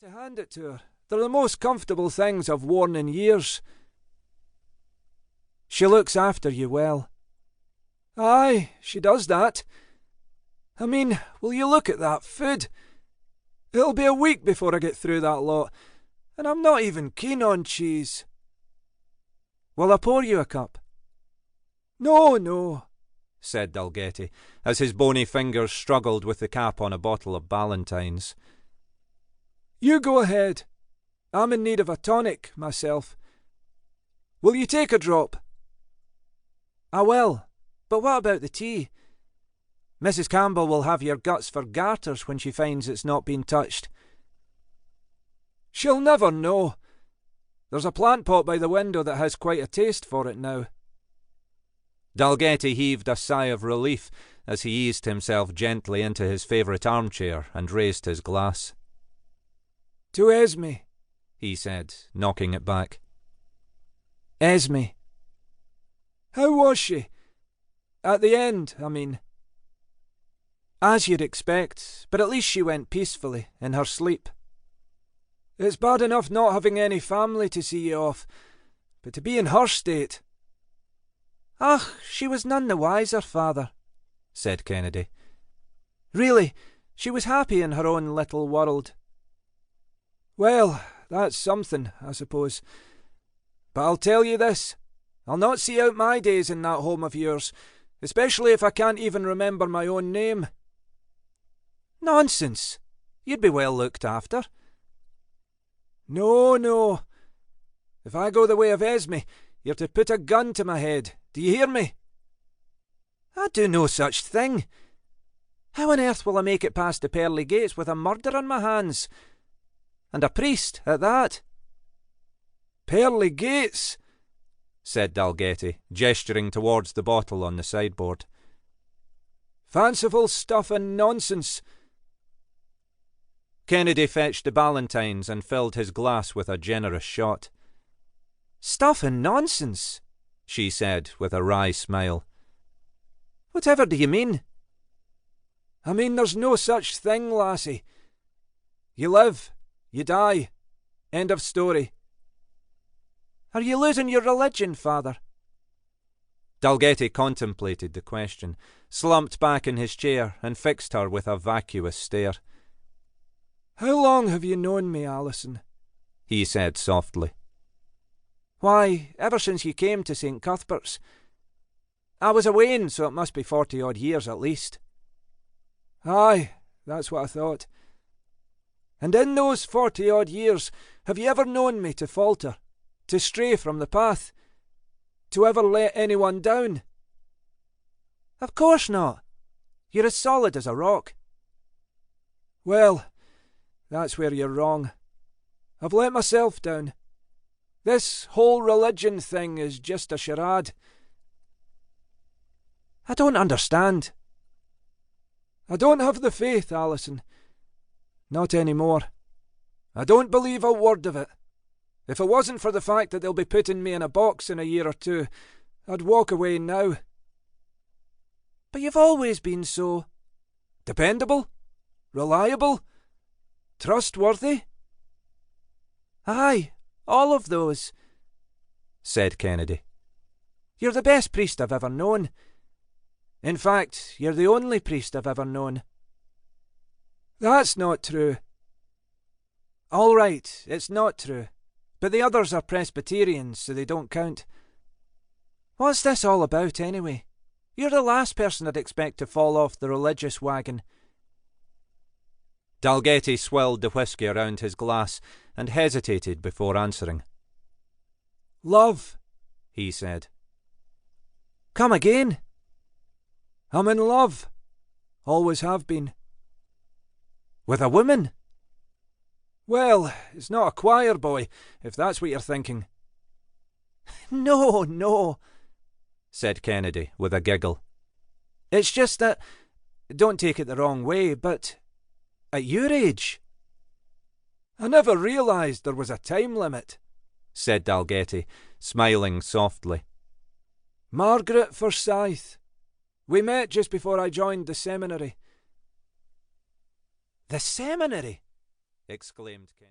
To hand it to her. They're the most comfortable things I've worn in years. She looks after you well. Aye, she does that. I mean, will you look at that food? It'll be a week before I get through that lot, and I'm not even keen on cheese. Will I pour you a cup? No, no, said Dalgetty, as his bony fingers struggled with the cap on a bottle of Ballantine's. You go ahead. I'm in need of a tonic, myself. Will you take a drop? I will, but what about the tea? Mrs. Campbell will have your guts for garters when she finds it's not been touched. She'll never know. There's a plant pot by the window that has quite a taste for it now. Dalgetty heaved a sigh of relief as he eased himself gently into his favourite armchair and raised his glass. To Esme, he said, knocking it back. Esme. How was she? At the end, I mean. As you'd expect, but at least she went peacefully, in her sleep. It's bad enough not having any family to see you off, but to be in her state. Ah, she was none the wiser, father, said Kennedy. Really, she was happy in her own little world. Well, that's something, I suppose. But I'll tell you this, I'll not see out my days in that home of yours, especially if I can't even remember my own name. Nonsense! You'd be well looked after. No, no. If I go the way of Esme, you're to put a gun to my head. Do you hear me? I'd do no such thing. How on earth will I make it past the pearly gates with a murder on my hands? And a priest, at that. Pearly gates, said Dalgetty, gesturing towards the bottle on the sideboard. Fanciful stuff and nonsense. Kennedy fetched the Ballantines and filled his glass with a generous shot. Stuff and nonsense, she said with a wry smile. Whatever do you mean? I mean there's no such thing, lassie. You live, you die. End of story. Are you losing your religion, father? Dalgetty contemplated the question, slumped back in his chair, and fixed her with a vacuous stare. How long have you known me, Alison? He said softly. Why, ever since you came to St. Cuthbert's. I was away, so it must be 40-odd years at least. Aye, that's what I thought. And in those 40-odd years, have you ever known me to falter, to stray from the path, to ever let anyone down? Of course not. You're as solid as a rock. Well, that's where you're wrong. I've let myself down. This whole religion thing is just a charade. I don't understand. I don't have the faith, Alison. Not any more. I don't believe a word of it. If it wasn't for the fact that they'll be putting me in a box in a year or two, I'd walk away now. But you've always been so dependable, reliable, trustworthy. Aye, all of those, said Kennedy. You're the best priest I've ever known. In fact, you're the only priest I've ever known. That's not true. All right, it's not true. But the others are Presbyterians, so they don't count. What's this all about, anyway? You're the last person I'd expect to fall off the religious wagon. Dalgetty swilled the whisky around his glass and hesitated before answering. Love, he said. Come again. I'm in love. Always have been. With a woman? Well, it's not a choir boy, if that's what you're thinking. No, no, said Kennedy with a giggle. It's just that, don't take it the wrong way, but at your age. I never realised there was a time limit, said Dalgetty, smiling softly. Margaret Forsyth. We met just before I joined the seminary. The seminary? exclaimed Kent.